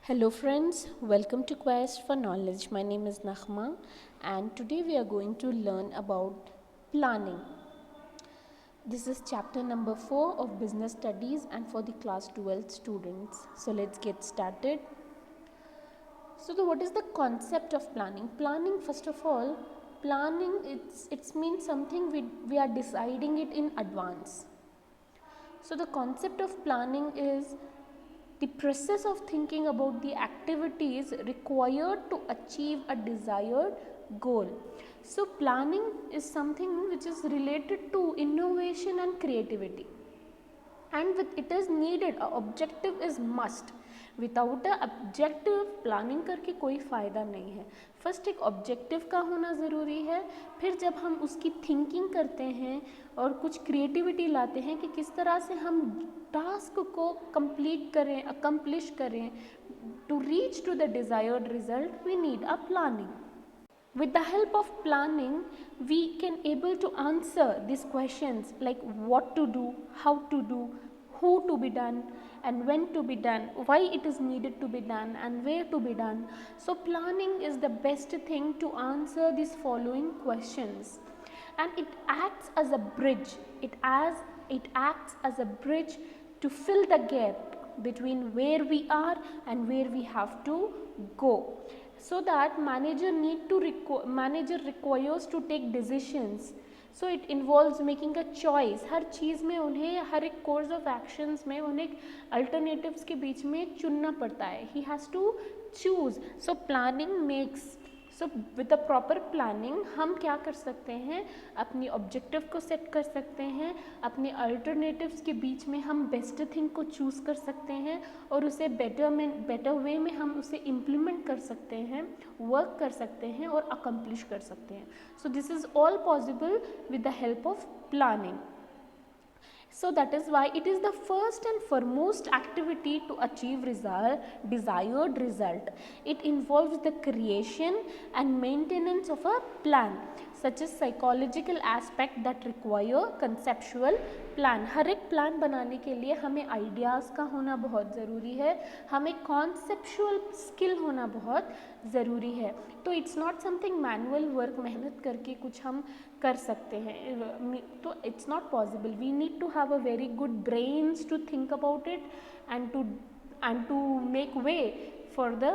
Hello friends, welcome to Quest for Knowledge. My name is Nakhma and today we are going to learn about planning. This is chapter number 4 of business studies and for the class 12 students. So let's get started. So what is the concept of planning? Planning, first of all, planning it means something we are deciding it in advance. So the concept of planning is the process of thinking about the activities required to achieve a desired goal. So planning is something which is related to innovation and creativity, and with it is needed, a objective is must. Without a objective planning करके कोई फ़ायदा नहीं है. First एक objective का होना ज़रूरी है, फिर जब हम उसकी थिंकिंग करते हैं और कुछ क्रिएटिविटी लाते हैं कि किस तरह से हम टास्क को कंप्लीट करें, अकम्प्लिश करें, to reach to the desired result we need a planning. With the help of planning, we can able to answer these questions like what to do, how to do, who to be done, and when to be done, why it is needed to be done, and where to be done. So planning is the best thing to answer these following questions, and it acts as a bridge. It acts as a bridge to fill the gap between where we are and where we have to go. So that manager requires to take decisions. So it involves making a choice. हर चीज़ में उन्हें, हर एक course of actions में उन्हें alternatives के बीच में चुनना पड़ता है. He has to choose. So planning makes. So with a proper planning हम क्या कर सकते हैं, अपनी ऑब्जेक्टिव को सेट कर सकते हैं, अपने अल्टरनेटिव्स के बीच में हम बेस्ट थिंग को चूज़ कर सकते हैं और उसे बेटर वे में हम उसे इम्प्लीमेंट कर सकते हैं, वर्क कर सकते हैं और अकम्प्लिश कर सकते हैं. सो this is all possible with the help of planning. So that is why it is the first and foremost activity to achieve desired result. It involves the creation and maintenance of a plan, such as psychological aspect that require conceptual plan. हर एक plan बनाने के लिए हमें ideas का होना बहुत ज़रूरी है, हमें कॉन्सेप्चुअल स्किल होना बहुत ज़रूरी है. तो it's not something manual work, मेहनत करके कुछ हम कर सकते हैं, तो it's not possible. We need to have a very good brains to think about it and to make way for the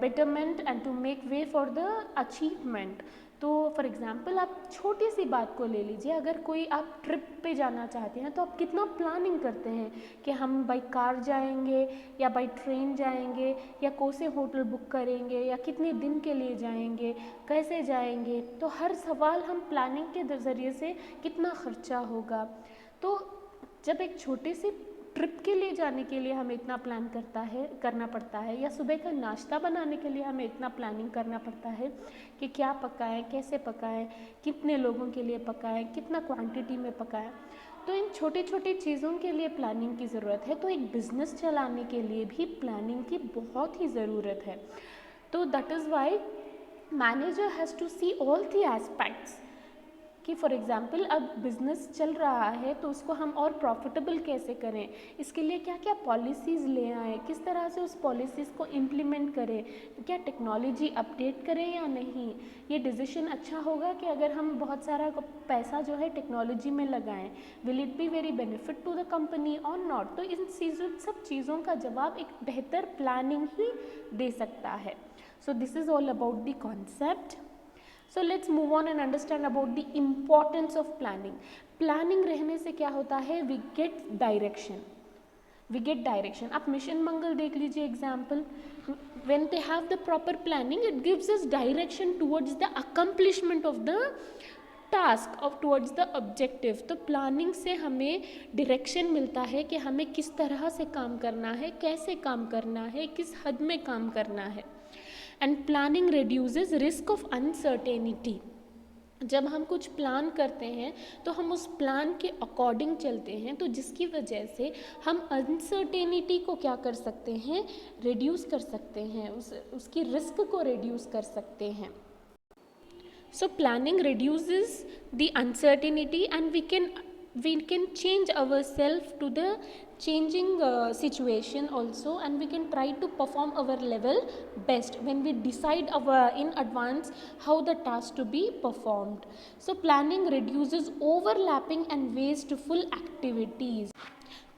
betterment and to make way for the achievement. तो for example आप छोटी सी बात को ले लीजिए, अगर कोई आप ट्रिप पे जाना चाहते हैं तो आप कितना प्लानिंग करते हैं कि हम बाई कार जाएंगे या बाई ट्रेन जाएंगे या कौन से होटल बुक करेंगे या कितने दिन के लिए जाएंगे, कैसे जाएंगे. तो हर सवाल हम प्लानिंग के ज़रिए से कितना ख़र्चा होगा. तो जब एक छोटी सी ट्रिप के लिए जाने के लिए हमें इतना प्लान करना पड़ता है, या सुबह का नाश्ता बनाने के लिए हमें इतना प्लानिंग करना पड़ता है कि क्या पकाएं, कैसे पकाएं, कितने लोगों के लिए पकाएं, कितना क्वांटिटी में पकाएं. तो इन छोटी छोटी चीज़ों के लिए प्लानिंग की ज़रूरत है. तो एक बिज़नेस चलाने के लिए भी प्लानिंग की बहुत ही ज़रूरत है. तो that is why manager has to see all the aspects कि फॉर एग्ज़ाम्पल अब बिज़नेस चल रहा है तो उसको हम और प्रॉफिटेबल कैसे करें, इसके लिए क्या क्या पॉलिसीज़ ले आएँ, किस तरह से उस पॉलिसीज़ को इम्प्लीमेंट करें, क्या टेक्नोलॉजी अपडेट करें या नहीं. ये डिसीजन अच्छा होगा कि अगर हम बहुत सारा पैसा जो है टेक्नोलॉजी में लगाएं, will it be very benefit to the company और नॉट. तो इन सब चीज़ों का जवाब एक बेहतर प्लानिंग ही दे सकता है. So this is all about the concept. So let's move on and understand about the importance of planning. Planning रहने से क्या होता है, we get direction. आप मिशन मंगल देख लीजिए example. When they have the proper planning, it gives us direction towards the accomplishment of the task of towards the objective. तो planning से हमें डायरेक्शन मिलता है कि हमें किस तरह से काम करना है, कैसे काम करना है, किस हद में काम करना है. And planning reduces risk of uncertainty. जब हम कुछ प्लान करते हैं तो हम उस प्लान के अकॉर्डिंग चलते हैं, तो जिसकी वजह से हम अनसर्टेनिटी को क्या कर सकते हैं, रिड्यूस कर सकते हैं, उसकी रिस्क को रिड्यूस कर सकते हैं. So planning reduces the uncertainty and we can we can change ourselves to the changing situation also, and we can try to perform our level best when we decide our in advance how the task to be performed. So planning reduces overlapping and wasteful activities.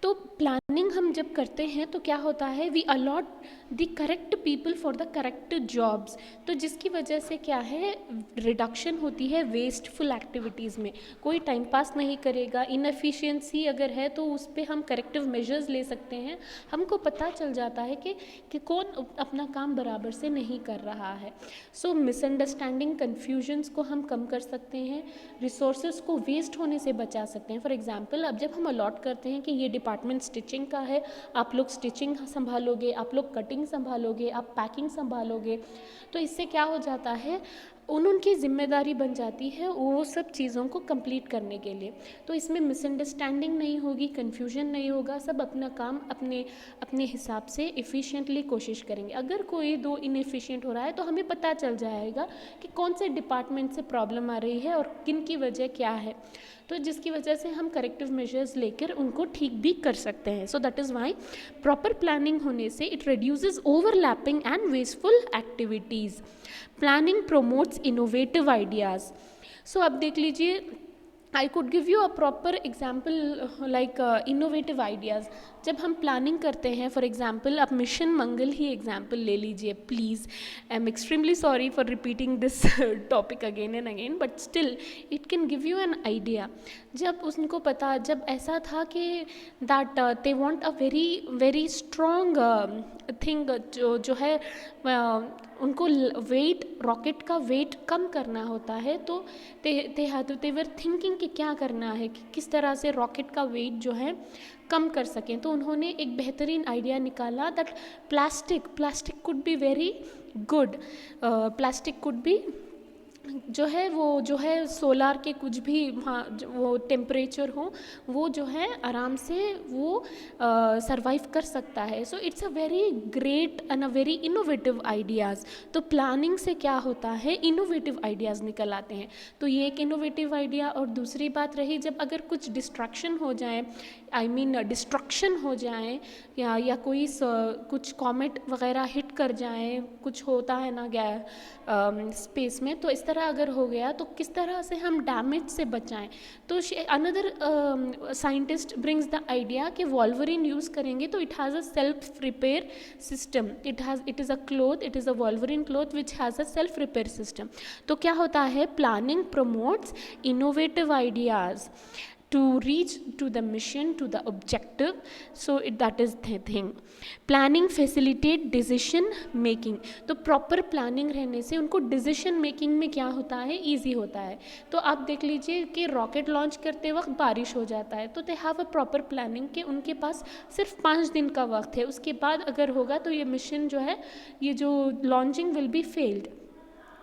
तो planning हम जब करते हैं तो क्या होता है, we allot the correct people for the correct jobs, तो जिसकी वजह से क्या है, रिडक्शन होती है वेस्टफुल एक्टिविटीज़ में, कोई टाइम पास नहीं करेगा, इनएफिशिएंसी अगर है तो उस पर हम करेक्टिव मेजर्स ले सकते हैं, हमको पता चल जाता है कि कौन अपना काम बराबर से नहीं कर रहा है. सो मिसअंडरस्टैंडिंग कन्फ्यूजन्स को हम कम कर सकते हैं, रिसोर्सेज को वेस्ट होने से बचा सकते हैं. फॉर एग्जांपल, अब जब हम अलॉट करते हैं कि ये डिपार्टमेंट स्टिचिंग का है, आप लोग स्टिचिंग संभालोगे, आप लोग कटिंग संभालोगे, आप पैकिंग संभालोगे, तो इससे क्या हो जाता है, उनकी जिम्मेदारी बन जाती है वो सब चीज़ों को कंप्लीट करने के लिए. तो इसमें मिसअंडरस्टैंडिंग नहीं होगी, कन्फ्यूजन नहीं होगा, सब अपना काम अपने अपने हिसाब से एफिशिएंटली कोशिश करेंगे. अगर कोई दो इनएफिशिएंट हो रहा है तो हमें पता चल जाएगा कि कौन से डिपार्टमेंट से प्रॉब्लम आ रही है और किन की वजह क्या है, तो जिसकी वजह से हम करेक्टिव मेजर्स लेकर उनको ठीक भी कर सकते हैं. So that is why proper planning होने से it reduces overlapping and wasteful activities. Planning promotes innovative ideas. So अब देख लीजिए, I could give you a proper example like innovative ideas. जब हम प्लानिंग करते हैं, फॉर एग्जाम्पल आप मिशन मंगल ही एग्जाम्पल ले लीजिए please. I am extremely sorry for repeating this topic again and again, but still it can give you an idea. जब उनको पता, जब ऐसा था कि that they want a very very strong thing, जो है उनको वेट, रॉकेट का वेट कम करना होता है, तो दे वर थिंकिंग कि क्या करना है, कि किस तरह से रॉकेट का वेट जो है कम कर सकें. तो उन्होंने एक बेहतरीन आइडिया निकाला that plastic could be very good. Plastic could be जो है सोलार के कुछ भी वहाँ वो टेम्परेचर हो, वो जो है आराम से वो सरवाइव कर सकता है. So it's a very great and a very innovative ideas. तो प्लानिंग से क्या होता है, इनोवेटिव आइडियाज़ निकल आते हैं. तो ये एक इनोवेटिव आइडिया. और दूसरी बात रही, जब अगर कुछ डिस्ट्रैक्शन हो जाए, आई मीन डिस्ट्रक्शन हो जाए, या कोई कुछ कॉमेट वगैरह हिट कर जाए, कुछ होता है ना स्पेस में, तो इस तरह अगर हो गया तो किस तरह से हम डैमेज से बचाएं. तो another scientist brings the idea कि वॉल्वरिन यूज़ करेंगे तो it has a self repair system. It is a cloth, it is a Wolverine cloth which has a self repair system. तो क्या होता है, planning promotes innovative ideas to reach to the mission, to the objective. So that is the thing. Planning facilitate decision making. तो proper planning रहने से उनको decision making में क्या होता है, easy होता है. तो आप देख लीजिए कि रॉकेट लॉन्च करते वक्त बारिश हो जाता है, तो they have a proper planning कि उनके पास सिर्फ 5 दिन का वक्त है, उसके बाद अगर होगा तो ये मिशन जो है, ये जो लॉन्चिंग विल बी फेल्ड.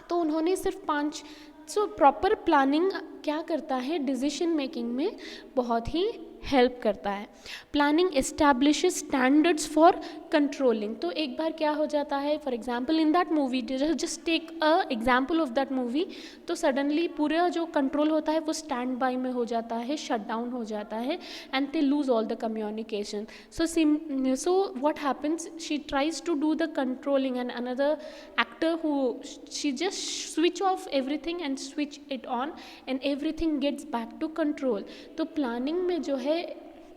तो उन्होंने सिर्फ 5. सो प्रॉपर प्लानिंग क्या करता है, डिसीजन मेकिंग में बहुत ही हेल्प करता है. Planning establishes standards for controlling. तो एक बार क्या हो जाता है, for example in that movie, just take a example of that movie, तो सडनली पूरा जो कंट्रोल होता है वो स्टैंड बाय में हो जाता है, शट डाउन हो जाता है, and they lose all the communication. So what happens, she tries to do the controlling and another actor who she just switch off everything and switch it on and everything gets back to control. तो planning में जो है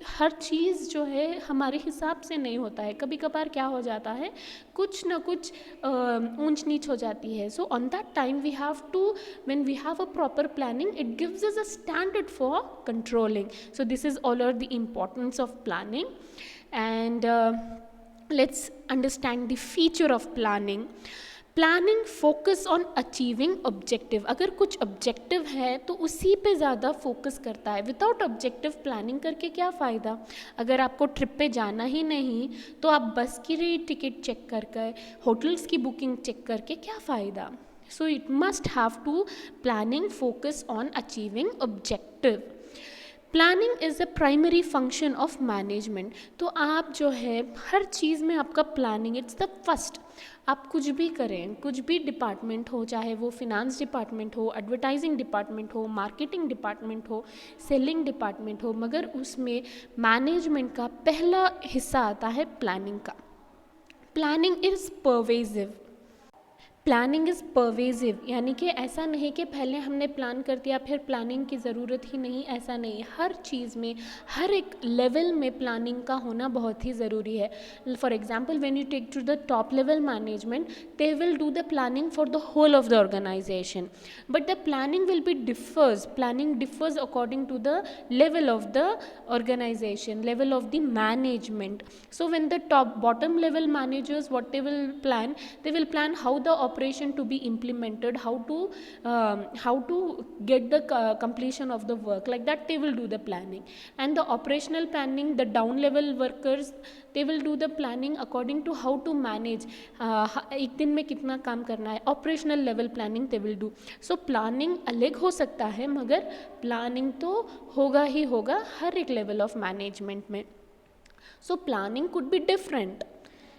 हर चीज़ जो है हमारे हिसाब से नहीं होता है, कभी कभार क्या हो जाता है, कुछ ना कुछ ऊंच नीच हो जाती है. So on that time we have to, when we have a proper planning, it gives us a standard for controlling. So this is all are the importance of planning. And let's understand the feature of planning. Planning focus on achieving objective. अगर कुछ objective है तो उसी पे ज़्यादा focus करता है. Without objective planning करके क्या फ़ायदा. अगर आपको ट्रिप पे जाना ही नहीं तो आप बस की टिकट चेक करके, होटल्स की बुकिंग चेक करके क्या फ़ायदा. So it must have to planning focus on achieving objective. Planning is a primary function of management. तो आप जो है हर चीज़ में आपका प्लानिंग इट्स द फर्स्ट। आप कुछ भी करें, कुछ भी डिपार्टमेंट हो, चाहे वो फिनांस डिपार्टमेंट हो, एडवर्टाइजिंग डिपार्टमेंट हो, मार्केटिंग डिपार्टमेंट हो, सेलिंग डिपार्टमेंट हो, मगर उसमें मैनेजमेंट का पहला हिस्सा आता है प्लानिंग का। Planning is pervasive. Planning is pervasive, यानी कि ऐसा नहीं कि पहले हमने प्लान कर दिया फिर प्लानिंग की ज़रूरत ही नहीं, ऐसा नहीं। हर चीज़ में, हर एक लेवल में प्लानिंग का होना बहुत ही ज़रूरी है। For example when you take to the top level management, they will do the planning for the whole of the organization, but the planning will be differs, planning differs according to the level of the organization, level of the management. So when the top bottom level managers, what they will plan, they will plan how the operation to be implemented, how to get the completion of the work, like that they will do the planning. And the operational planning, the down level workers, they will do the planning according to how to manage, एक दिन में कितना काम करना है, operational level planning they will do. So planning अलग हो सकता है, मगर प्लानिंग तो होगा ही होगा हर एक लेवल ऑफ मैनेजमेंट में। So planning could be different,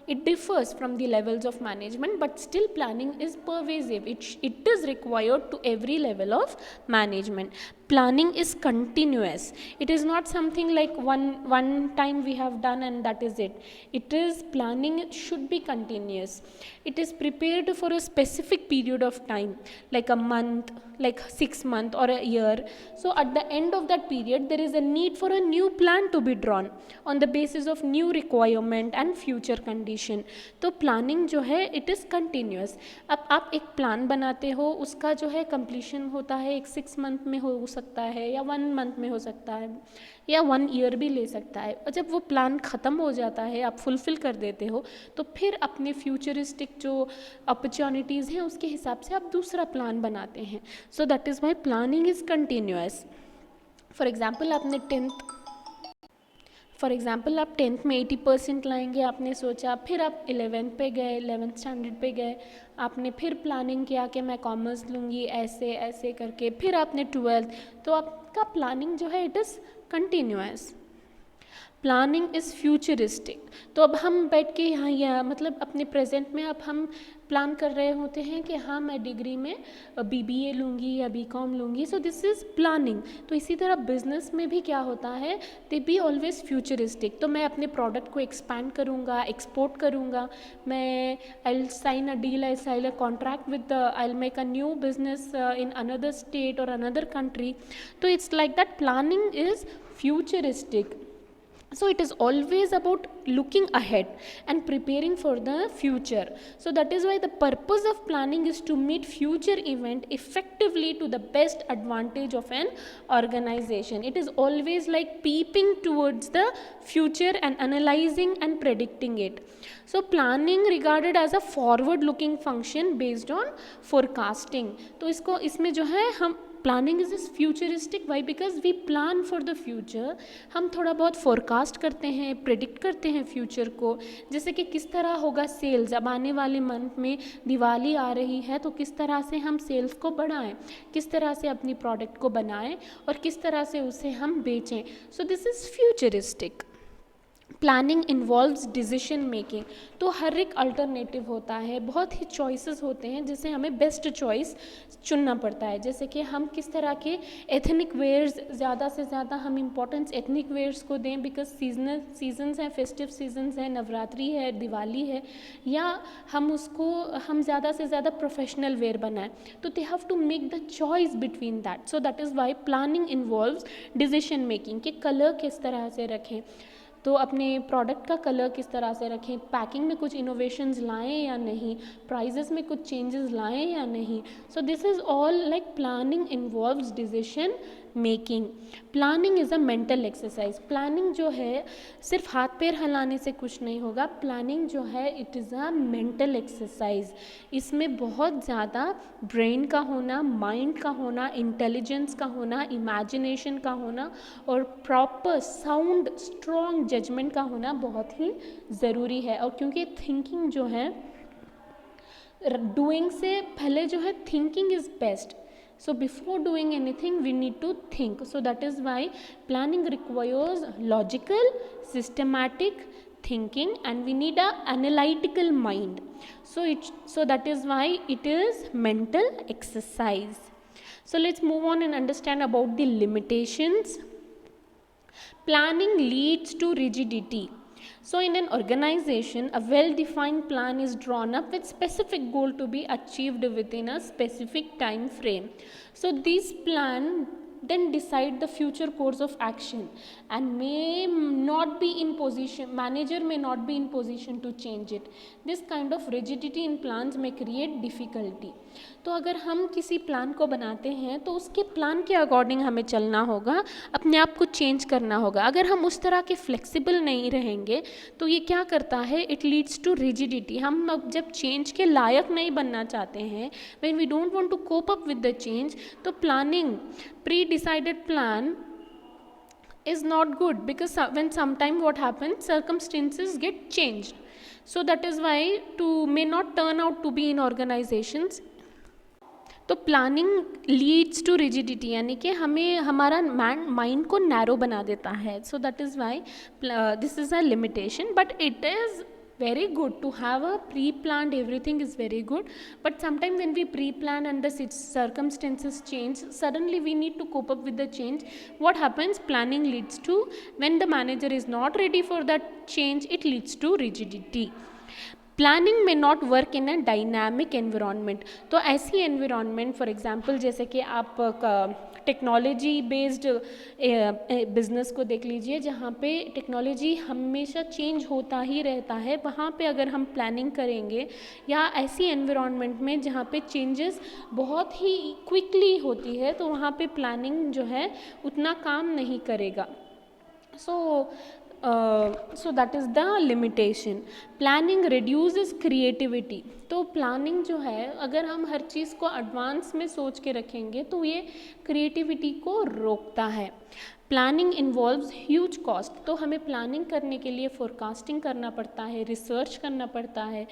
it differs from the levels of management, but still planning is pervasive. It is required to every level of management. Planning is continuous. It is not something like one time we have done and that is it. It is, planning should be continuous. It is prepared for a specific period of time, like a month, like 6 months or a year. So at the end of that period there is a need for a new plan to be drawn on the basis of new requirement and future condition. तो planning जो है it is continuous. अब आप एक plan बनाते हो, उसका जो है कंप्लीशन होता है एक 6 मंथ में हो सकता है, या 1 मंथ में हो सकता है, या 1 ईयर भी ले सकता है। और जब वो प्लान ख़त्म हो जाता है, आप फुलफ़िल कर देते हो, तो फिर अपने फ्यूचरिस्टिक जो अपॉर्चुनिटीज़ हैं उसके हिसाब से आप दूसरा प्लान बनाते हैं। So that is why planning is continuous. For example आप टेंथ में 80% लाएंगे, आपने सोचा, फिर आप 11th पे गए, 11th स्टैंडर्ड पे गए, आपने फिर प्लानिंग किया कि मैं कॉमर्स लूँगी, ऐसे ऐसे करके, फिर आपने 12th, तो आपका प्लानिंग जो है it is continuous. Planning is futuristic. तो अब हम बैठ के यहाँ मतलब अपने प्रेजेंट में अब हम प्लान कर रहे होते हैं कि हाँ मैं डिग्री में BBA लूँगी या BCom लूँगी, सो दिस इज़ प्लानिंग। तो इसी तरह बिजनेस में भी क्या होता है, दे बी ऑलवेज फ्यूचरिस्टिक। तो मैं अपने प्रोडक्ट को एक्सपैंड करूँगा, एक्सपोर्ट करूँगा, मैं I will sign a deal, I sign a contract with, I will make a new business in another state और अनदर कंट्री। तो it's like that planning is futuristic. So it is always about looking ahead and preparing for the future. So that is why the purpose of planning is to meet future event effectively to the best advantage of an organization. It is always like peeping towards the future and analyzing and predicting it. So planning regarded as a forward looking function based on forecasting. तो इसको इसमें जो है हम planning is is futuristic, why because we plan for the future. हम थोड़ा बहुत forecast करते हैं, प्रेडिक्ट करते हैं फ्यूचर को, जैसे कि किस तरह होगा सेल्स। अब आने वाले मंथ में दिवाली आ रही है, तो किस तरह से हम सेल्स को बढ़ाएं, किस तरह से अपनी प्रोडक्ट को बनाएं और किस तरह से उसे हम बेचें। सो this is futuristic. Planning involves decision making. तो हर एक अल्टरनेटिव होता है, बहुत ही चॉइसेस होते हैं जिसे हमें बेस्ट चॉइस चुनना पड़ता है। जैसे कि हम किस तरह के एथनिक वेयर्स, ज़्यादा से ज़्यादा हम इम्पोर्टेंस एथनिक वेयर्स को दें, बिकॉज सीजन्स हैं, फेस्टिव सीजन्स हैं, नवरात्रि है, दिवाली है, या हम ज़्यादा से ज़्यादा प्रोफेशनल वेयर बनाएं। तो they have to make the choice between that. So that is why planning involves decision making. कि कलर किस तरह से रखें, तो अपने प्रोडक्ट का कलर किस तरह से रखें, पैकिंग में कुछ इनोवेशंस लाएं या नहीं, प्राइजेस में कुछ चेंजेस लाएं या नहीं। सो this is all like planning involves decision making. Planning is a mental exercise. Planning जो है सिर्फ हाथ पैर हिलाने से कुछ नहीं होगा, प्लानिंग जो है it is a mental exercise. इसमें बहुत ज़्यादा ब्रेन का होना, माइंड का होना, इंटेलिजेंस का होना, इमेजिनेशन का होना और प्रॉपर साउंड स्ट्रॉन्ग जजमेंट का होना बहुत ही ज़रूरी है। और क्योंकि थिंकिंग जो है, डूइंग से पहले जो है thinking is best. So before doing anything, we need to think. So that is why planning requires logical, systematic thinking, and we need a analytical mind. So that is why it is mental exercise. So let's move on and understand about the limitations. Planning leads to rigidity. So in an organization, a well-defined plan is drawn up with specific goal to be achieved within a specific time frame. So this plan then decide the future course of action and may not be in position, manager may not be in position to change it. This kind of rigidity in plans may create difficulty. तो अगर हम किसी plan को बनाते हैं तो उसके plan के अकॉर्डिंग हमें चलना होगा, अपने आप को चेंज करना होगा. अगर हम उस तरह के फ्लेक्सिबल नहीं रहेंगे तो ये क्या करता है, इट लीड्स टू रिजिडिटी. हम अब जब चेंज के लायक नहीं बनना चाहते हैं, when we don't want to cope up with the change, तो planning, pre decided plan is not good, because when sometime what happens, circumstances get changed. So that is why to may not turn out to be in organizations. तो planning leads to rigidity, यानी कि हमें हमारा mind को narrow बना देता है. सो that is why this is a limitation, but it is very good to have a pre-planned, everything is very good, but sometimes when we pre-plan and the circumstances change, suddenly we need to cope up with the change. What happens? Planning leads to, when the manager is not ready for that change, it leads to rigidity. Planning में not work in a dynamic environment. तो ऐसी environment, for example जैसे कि आप technology based business को देख लीजिए, जहाँ पे टेक्नोलॉजी हमेशा चेंज होता ही रहता है, वहाँ पे अगर हम प्लानिंग करेंगे, या ऐसी एनवायरनमेंट में जहाँ पे चेंजेस बहुत ही क्विकली होती है, तो वहाँ पे प्लानिंग जो है उतना काम नहीं करेगा. So that is the limitation. Planning reduces creativity. तो प्लानिंग जो है, अगर हम हर चीज़ को एडवांस में सोच के रखेंगे तो ये क्रिएटिविटी को रोकता है. Planning involves huge cost. तो हमें प्लानिंग करने के लिए फोरकास्टिंग करना पड़ता है, रिसर्च करना पड़ता है,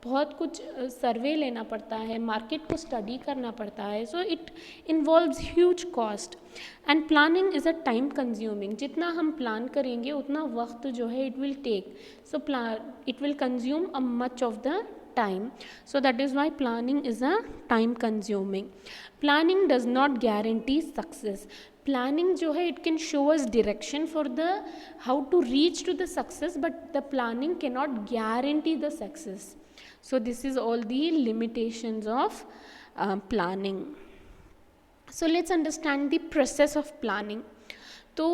बहुत कुछ सर्वे लेना पड़ता है, मार्केट को स्टडी करना पड़ता है. So it involves huge cost, and planning is a time consuming. जितना हम प्लान करेंगे उतना वक्त जो है it will take. So it will consume a much of the time. So that is why planning is a time consuming. Planning does not guarantee success. Planning जो है it can show us direction for the how to reach to the success, but the planning cannot guarantee the success. So this is all the limitations of planning. So let's understand the process of planning. तो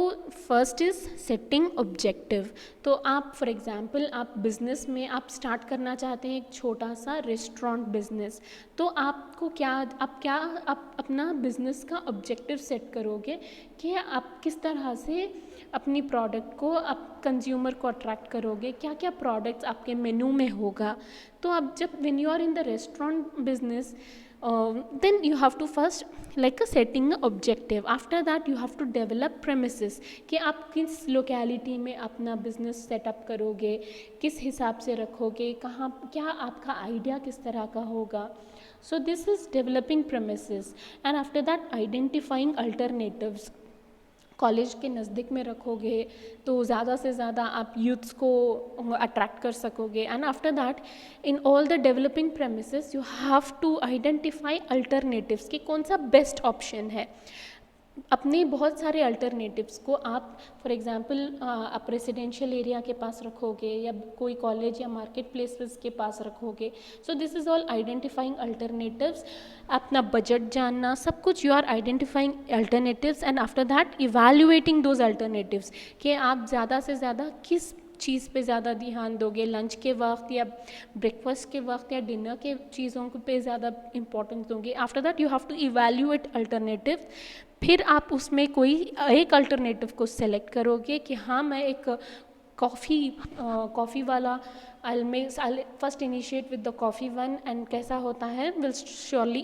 first is setting objective. तो आप for example आप business में आप start करना चाहते हैं एक छोटा सा रेस्टोरेंट बिज़नेस, तो आपको आप अपना बिज़नेस का ऑब्जेक्टिव सेट करोगे कि आप किस तरह से अपनी प्रोडक्ट को, आप कंज्यूमर को अट्रैक्ट करोगे, क्या क्या प्रोडक्ट्स आपके मेनू में होगा. तो आप जब when you are in the restaurant business, then you have to first like a setting objective. After that you have to develop premises कि आप किस लोकेलिटी में अपना बिजनेस सेटअप करोगे, किस हिसाब से रखोगे, कहाँ क्या आपका आइडिया किस तरह का होगा. So this is developing premises, and after that identifying alternatives. College के नज़दीक में रखोगे तो ज़्यादा से ज़्यादा आप यूथ्स को अट्रैक्ट कर सकोगे. And after that in all the developing premises you have to identify alternatives कि कौन सा बेस्ट ऑप्शन है. अपने बहुत सारे अल्टरनेटिव्स को आप फॉर एग्ज़ाम्पल आप रेसिडेंशियल एरिया के पास रखोगे या कोई कॉलेज या मार्केट प्लेसेस के पास रखोगे. So this is all identifying alternatives. अपना बजट जानना, सब कुछ you are identifying alternatives, and after that evaluating those alternatives कि आप ज़्यादा से ज़्यादा किस चीज़ पे ज़्यादा ध्यान दोगे, लंच के वक्त या ब्रेकफास्ट के वक्त या डिनर के चीज़ों पे ज़्यादा इंपॉर्टेंस दोगे. After that you have to evaluate alternative. फिर आप उसमें कोई एक अल्टरनेटिव को सेलेक्ट करोगे कि हाँ मैं एक कॉफ़ी वाला I'll first initiate with the coffee one, and कैसा होता है will surely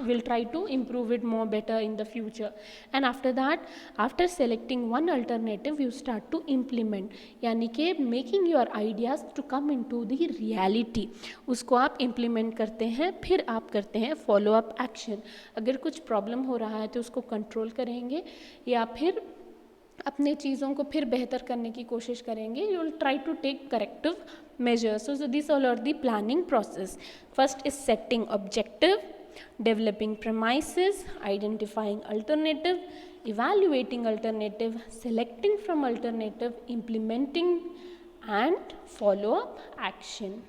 we'll try to improve it more better in the future. And after that, after selecting one alternative, you start to implement, यानी कि making your ideas to come into the reality, उसको आप implement करते हैं, फिर आप करते हैं follow up action. अगर कुछ problem हो रहा है तो उसको control करेंगे या फिर अपने चीज़ों को फिर बेहतर करने की कोशिश करेंगे. You will try to take corrective measures. So these all are the planning process. First is setting objective, developing premises, identifying alternative, evaluating alternative, selecting from alternative, implementing and follow up action.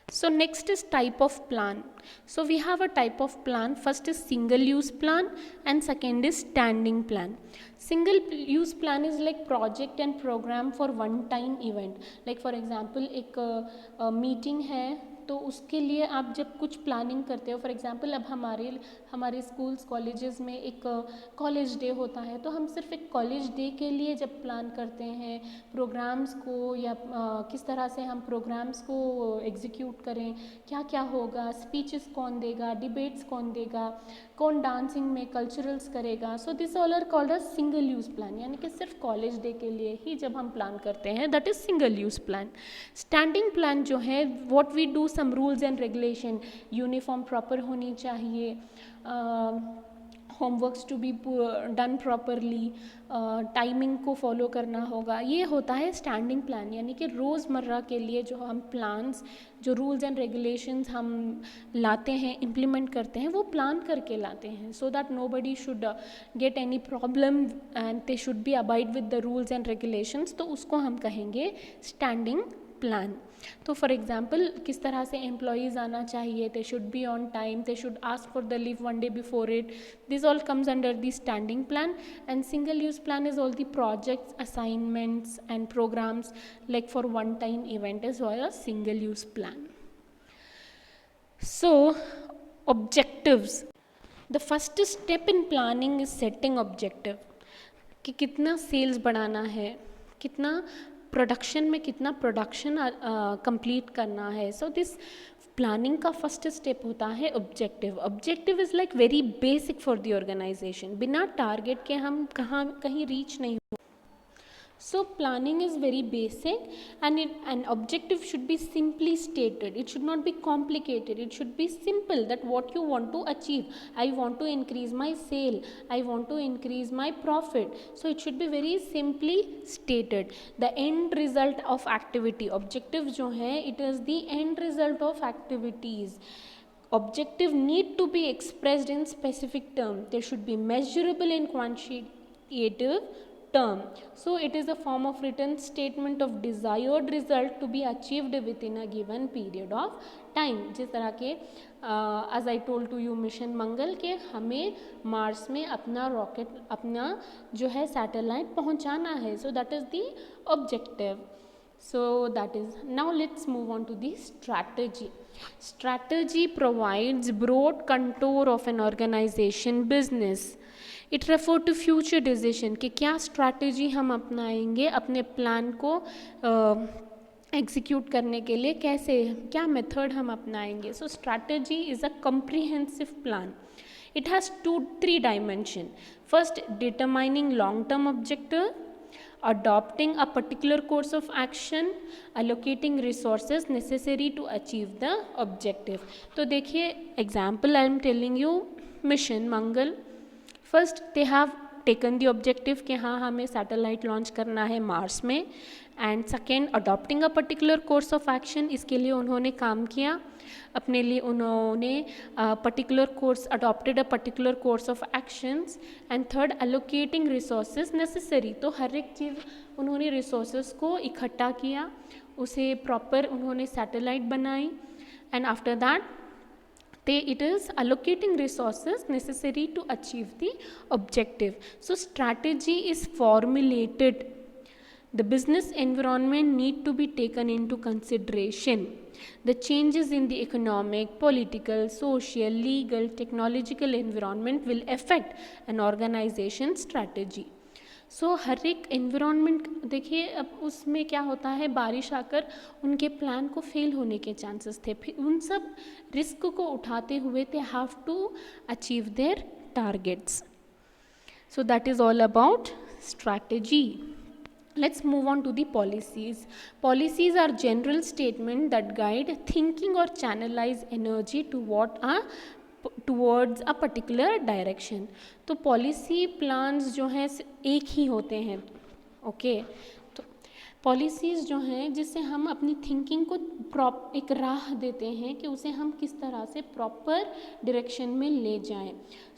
So next is type of plan. So we have a type of plan. First is single use plan and second is standing plan. Single use plan is like project and program for one time event. Like for example एक meeting है तो उसके लिए आप जब कुछ planning करते हो, फॉर एग्जांपल अब हमारे स्कूल्स कॉलेजेस में एक कॉलेज डे होता है, तो हम सिर्फ एक कॉलेज डे के लिए जब प्लान करते हैं प्रोग्राम्स को या किस तरह से हम प्रोग्राम्स को एग्जीक्यूट करें, क्या क्या होगा, स्पीचेस कौन देगा, डिबेट्स कौन देगा, कौन डांसिंग में कल्चरल्स करेगा. So this all are called a single use plan, यानी कि सिर्फ कॉलेज डे के लिए ही जब हम प्लान करते हैं, that is single use plan. Standing plan जो है, what we do, some rules and regulation, uniform proper होनी चाहिए, homeworks to be done properly, timing को फॉलो करना होगा, ये होता है स्टैंडिंग प्लान. यानी कि रोज़मर्रा के लिए जो हम प्लान्स, जो रूल्स एंड रेगुलेशंस हम लाते हैं, इम्प्लीमेंट करते हैं, वो प्लान करके लाते हैं, so that nobody should get any problem and they should be abide with the rules and regulations. तो उसको हम कहेंगे स्टैंडिंग प्लान. तो फॉर एग्जाम्पल किस तरह से एम्प्लॉयज़ आना चाहिए, they should be on time, they should ask for the leave one day before it, this all comes under the standing plan. And single use plan is all the projects, assignments and programmes like for one time event is all a single use plan. So objectives, the first step in planning is setting objective, कि कितना sales बढ़ाना है, कितना production में कितना production complete करना है. So this planning का फर्स्ट स्टेप होता है objective. Objective is like very basic for the organization. बिना टारगेट के हम कहीं रीच नहीं हो. So planning is very basic, and an objective should be simply stated. It should not be complicated. It should be simple, that what you want to achieve. I want to increase my sale. I want to increase my profit. So it should be very simply stated. The end result of activity. Objective जो है, it is the end result of activities. Objective need to be expressed in specific term. They should be measurable in quantitative term. So it is a form of written statement of desired result to be achieved within a given period of time. जिस तरह के as I told to you mission Mangal के हमें Mars में अपना rocket, अपना जो है सैटेलाइट पहुंचाना है. So that is the objective. So that is, now let's move on to the strategy. Strategy provides broad contour of an organization business. It refer to future decision, कि क्या strategy हम अपनाएंगे अपने प्लान को execute करने के लिए, कैसे, क्या मेथड हम अपनाएंगे. So strategy is a comprehensive plan. It has 2-3 dimension. First, determining long term objective, adopting a particular course of action, allocating resources necessary to achieve the objective. तो देखिए example I am telling you, mission Mangal. First they have taken the objective कि हाँ हमें satellite launch करना है Mars में. And second, adopting a particular course of action, इसके लिए उन्होंने काम किया, अपने लिए उन्होंने particular course, adopted a particular course of actions. And third, allocating resources necessary, तो हर एक चीज़ उन्होंने रिसोर्सेज को इकट्ठा किया, उसे प्रॉपर उन्होंने सैटेलाइट बनाई. And after that it is allocating resources necessary to achieve the objective. So strategy is formulated. The business environment need to be taken into consideration. The changes in the economic, political, social, legal, technological environment will affect an organization's strategy. सो हर एक environment देखिए, अब उसमें क्या होता है, बारिश आकर उनके प्लान को फेल होने के चांसेस थे, फिर उन सब रिस्क को उठाते हुए they have to achieve their targets. So that is all about strategy. Let's move on to the policies. Policies are general statements that guide thinking or channelize energy towards a particular direction. तो policy plans जो हैं एक ही होते हैं. Okay, तो policies जो हैं जिससे हम अपनी थिंकिंग को एक राह देते हैं कि उसे हम किस तरह से प्रॉपर डायरेक्शन में ले जाएं.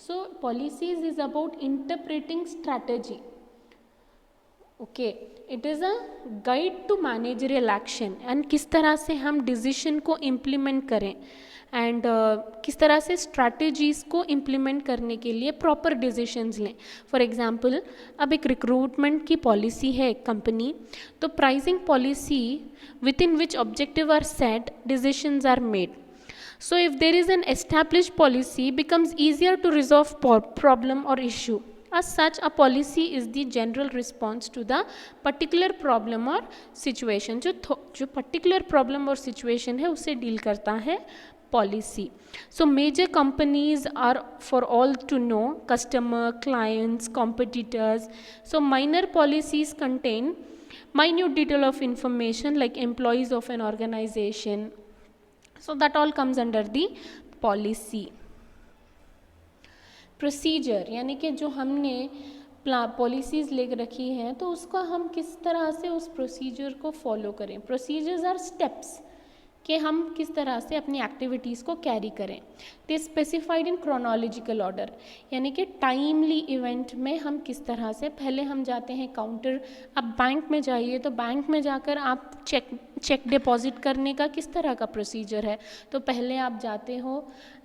So policies is about interpreting strategy. Okay, it is a guide to managerial action and किस तरह से हम डिसीजन को इम्प्लीमेंट करें एंड किस तरह से स्ट्रैटेजीज़ को इम्प्लीमेंट करने के लिए प्रॉपर डिसीजंस लें. फॉर एग्जांपल, अब एक रिक्रूटमेंट की पॉलिसी है एक कंपनी, तो pricing policy within which objective are set, decisions are made. So if there is an established policy, becomes easier to resolve problem or issue. As such, a policy is the general response to the particular problem or situation. जो particular problem और situation है उसे deal करता है policy. So major companies are for all to know: customer, clients, competitors. So minor policies contain minute detail of information like employees of an organization. So that all comes under the policy. Procedure यानी कि जो हमने policies ले रखी हैं तो उसका हम किस तरह से उस प्रोसीजर को फॉलो करें. प्रोसीजर्स आर स्टेप्स कि हम किस तरह से अपनी एक्टिविटीज़ को कैरी करें. दे स्पेसिफाइड इन क्रोनोलॉजिकल ऑर्डर, यानी कि टाइमली इवेंट में हम किस तरह से, पहले हम जाते हैं काउंटर. अब बैंक में जाइए तो बैंक में जाकर आप चेक डिपॉजिट करने का किस तरह का प्रोसीजर है. तो पहले आप जाते हो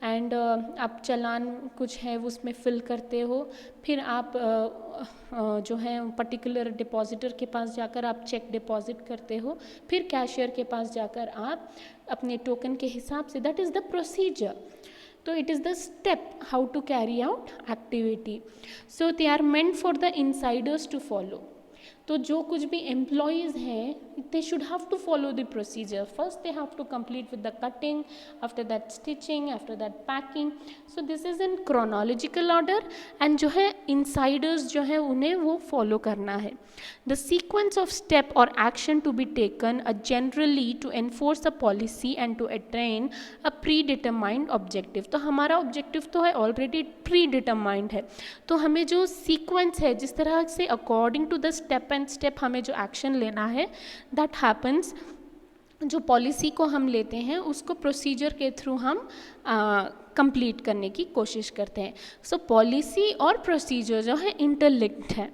एंड आप चालान कुछ है उसमें फिल करते हो, फिर आप जो है पर्टिकुलर डिपॉजिटर के पास जाकर आप चेक डिपॉजिट करते हो, फिर कैशियर के पास जाकर आप अपने टोकन के हिसाब से, दैट इज़ द प्रोसीजर. तो it is the step how to carry out activity. So they are meant for the insiders to follow. तो जो कुछ भी एम्प्लॉयज़ हैं they should have to follow the procedure. First they have to complete with the cutting, after that stitching, after that packing. So this is in chronological order and जो है insiders जो है उन्हें वो follow करना है. The sequence of step or action to be taken generally to enforce a policy and to attain a predetermined objective. तो हमारा objective तो है already predetermined है, तो हमें जो sequence है जिस तरह से according to the step and step हमें जो action लेना है, that happens, जो पॉलिसी को हम लेते हैं उसको प्रोसीजर के थ्रू हम कंप्लीट करने की कोशिश करते हैं. सो पॉलिसी और प्रोसीजर जो है इंटरलिंक्ड है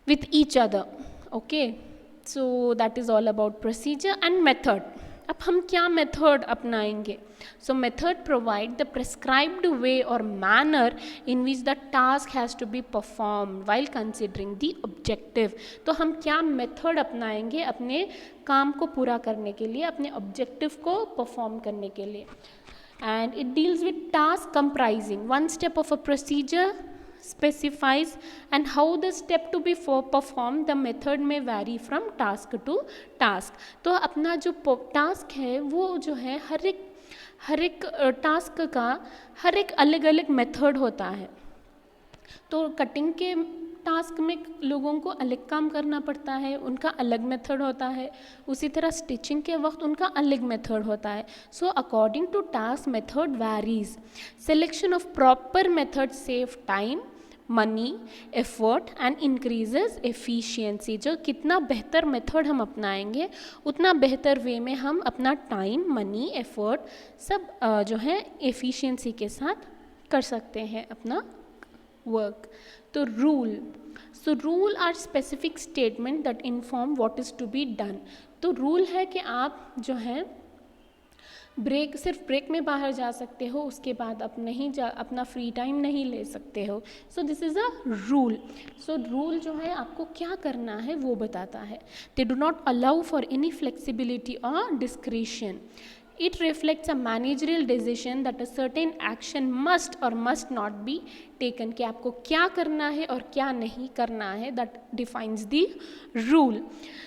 with each other. Okay, so that is all about procedure and method. अब हम क्या मेथड अपनाएंगे. So method provide the prescribed way और manner in which the task has to be perform while considering the objective. तो हम क्या method अपनाएंगे अपने काम को पूरा करने के लिए, अपने ऑब्जेक्टिव को परफॉर्म करने के लिए. And it deals with task comprising one step of a procedure specifies and how the step to be performed. The method may vary from task to task. तो अपना जो टास्क है वो जो है हर एक टास्क का हर एक अलग अलग मेथड होता है. तो कटिंग के टास्क में लोगों को अलग काम करना पड़ता है, उनका अलग मेथड होता है. उसी तरह स्टिचिंग के वक्त उनका अलग मेथड होता है. So according to task method varies. Selection of proper method save time, money, effort and increases efficiency. जो कितना बेहतर मेथड हम अपनाएंगे उतना बेहतर वे में हम अपना टाइम, मनी, एफर्ट सब जो है एफिशिएंसी के साथ कर सकते हैं अपना वर्क. तो rule. So rule are specific statement that inform what is to be done. तो रूल है कि आप जो है सिर्फ ब्रेक में बाहर जा सकते हो, उसके बाद आप नहीं अपना फ्री टाइम नहीं ले सकते हो. सो this is a rule. So rule जो है आपको क्या करना है वो बताता है. They do not allow for any flexibility और discretion. It reflects a managerial decision that a certain action must or must not be taken, कि आपको क्या करना है और क्या नहीं करना है, that defines the rule.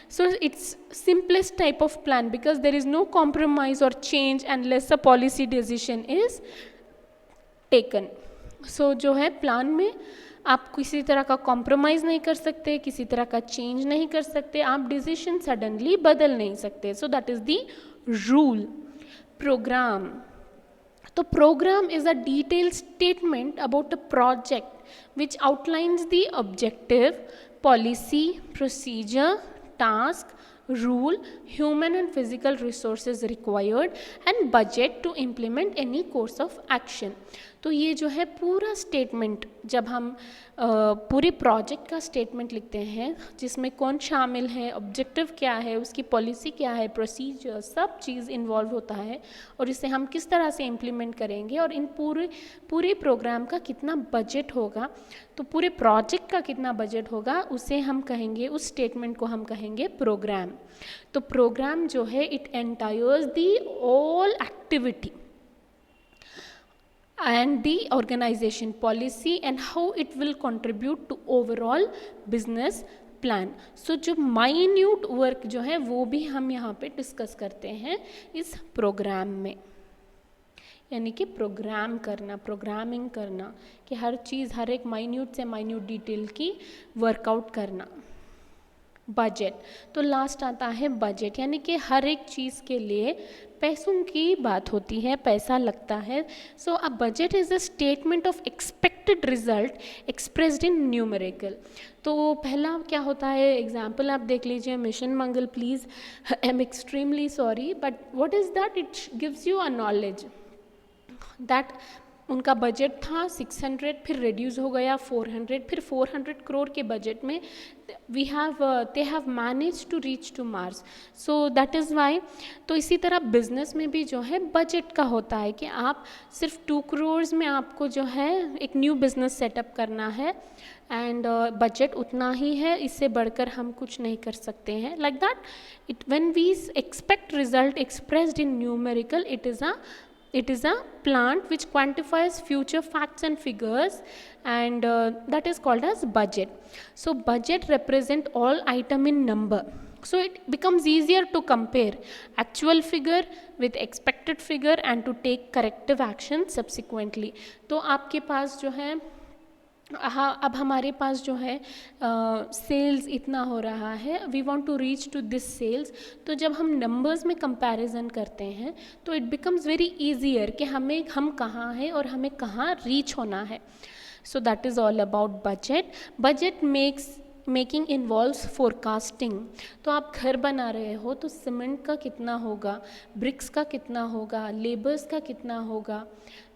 So it's simplest type of plan because there is no compromise or change unless a policy decision is taken. So जो है प्लान में आप किसी तरह का कॉम्प्रोमाइज़ नहीं कर सकते, किसी तरह का चेंज नहीं कर सकते, आप डिसीजन सडनली बदल नहीं सकते. So that is the rule. Program. तो program is a detailed statement about a project which outlines the objective, policy, procedure, task, rule, human and physical resources required and budget to implement any course of action. तो ये जो है पूरा statement, जब हम पूरे project का statement लिखते हैं जिसमें कौन शामिल है, ऑब्जेक्टिव क्या है, उसकी पॉलिसी क्या है, प्रोसीजर, सब चीज़ इन्वॉल्व होता है और इसे हम किस तरह से इम्प्लीमेंट करेंगे और इन पूरे प्रोग्राम का कितना बजट होगा, तो पूरे प्रोजेक्ट का कितना बजट होगा उसे हम कहेंगे, उस स्टेटमेंट को हम कहेंगे प्रोग्राम. तो प्रोग्राम जो है it entails the all activity and the organization policy and how it will contribute to overall business plan. So जो minute work जो है वो भी हम यहाँ पे डिस्कस करते हैं इस प्रोग्राम में, यानी कि प्रोग्राम करना, प्रोग्रामिंग करना, कि हर चीज़, हर एक माइन्यूट से माइन्यूट डिटेल की वर्कआउट करना. बजट. तो लास्ट आता है बजट, यानी कि हर एक चीज़ के लिए पैसों की बात होती है, पैसा लगता है. So a budget is a statement of expected result expressed in numerical. तो पहला क्या होता है, एग्जाम्पल आप देख लीजिए, mission Mangal please, I am extremely sorry but what is that, it gives you a knowledge that उनका बजट था 600, फिर रिड्यूस हो गया 400, फिर 400 करोड़ के बजट में they have managed to reach to Mars. So that is why. तो इसी तरह बिजनेस में भी जो है बजट का होता है कि आप सिर्फ 2 करोड़ में आपको जो है एक न्यू बिजनेस सेटअप करना है एंड बजट उतना ही है, इससे बढ़कर हम कुछ नहीं कर सकते हैं. Like that it when we expect result expressed in numerical, it is a plant which quantifies future facts and figures and that is called as budget. So budget represent all item in number, so it becomes easier to compare actual figure with expected figure and to take corrective action subsequently. तो आपके पास जो है, हाँ, अब हमारे पास जो है sales इतना हो रहा है, we want to reach to this sales. तो जब हम नंबर्स में कंपैरिजन करते हैं तो इट बिकम्स वेरी ईजियर कि हम कहाँ हैं और हमें कहाँ रीच होना है. सो that is all about budget. Budget making involves forecasting. तो आप घर बना रहे हो तो सीमेंट का कितना होगा, ब्रिक्स का कितना होगा, लेबर्स का कितना होगा,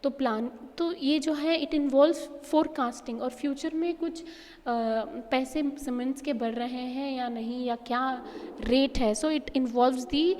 तो प्लान, तो ये जो है इट इन्वॉल्व्स फोरकास्टिंग. और फ्यूचर में कुछ पैसे सीमेंट्स के बढ़ रहे हैं या नहीं, या क्या रेट है, सो इट इन्वॉल्व्स दी.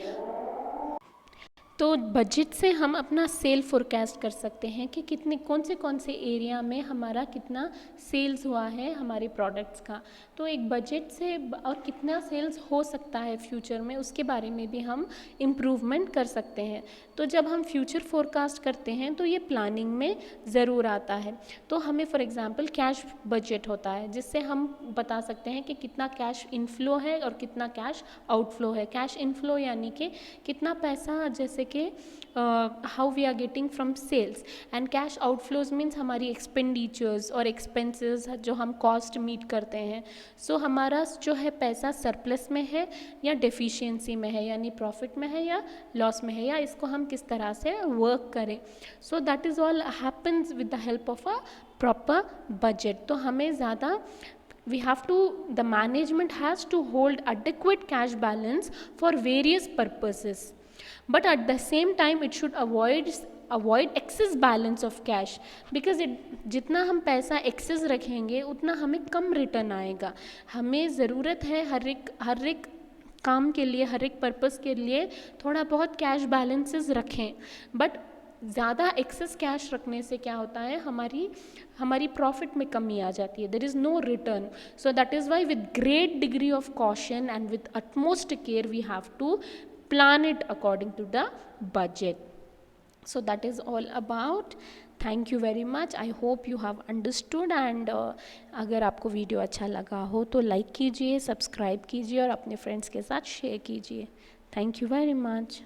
तो बजट से हम अपना सेल फोरकास्ट कर सकते हैं कि कितने कौन से एरिया में हमारा कितना सेल्स हुआ है हमारे प्रोडक्ट्स का. तो एक बजट से और कितना सेल्स हो सकता है फ्यूचर में, उसके बारे में भी हम इम्प्रूवमेंट कर सकते हैं. तो जब हम फ्यूचर फोरकास्ट करते हैं तो ये प्लानिंग में ज़रूर आता है. तो हमें फॉर एग्जांपल कैश बजट होता है जिससे हम बता सकते हैं कि कितना कैश इनफ्लो है और कितना कैश आउटफ्लो है. कैश इनफ्लो यानी कि कितना पैसा, जैसे कि how we are getting from sales, and cash outflows means हमारी एक्सपेंडिचर्स और एक्सपेंसेस जो हम कॉस्ट मीट करते हैं. सो हमारा जो है पैसा सरप्लस में है या डेफिशिएंसी में है, यानी प्रॉफिट में है या लॉस में है, या इसको हम किस तरह से वर्क करें. सो that is all happens with the help of a proper budget. तो हमें ज़्यादा the management has to hold adequate cash balance for various purposes, but at the same time it should avoid excess balance of cash because जितना हम पैसा access रखेंगे उतना हमें कम return आएगा. हमें ज़रूरत है हर एक काम के लिए, हर एक पर्पस के लिए थोड़ा बहुत कैश बैलेंसेस रखें, बट ज़्यादा एक्सेस कैश रखने से क्या होता है, हमारी प्रॉफिट में कमी आ जाती है, there is no return. So that is why with great degree of caution and with utmost care we have to plan it according to the budget. So that is all about. Thank you very much. I hope you have understood. And अगर आपको video अच्छा लगा हो तो like कीजिए, subscribe कीजिए और अपने फ्रेंड्स के साथ शेयर कीजिए. Thank you very much.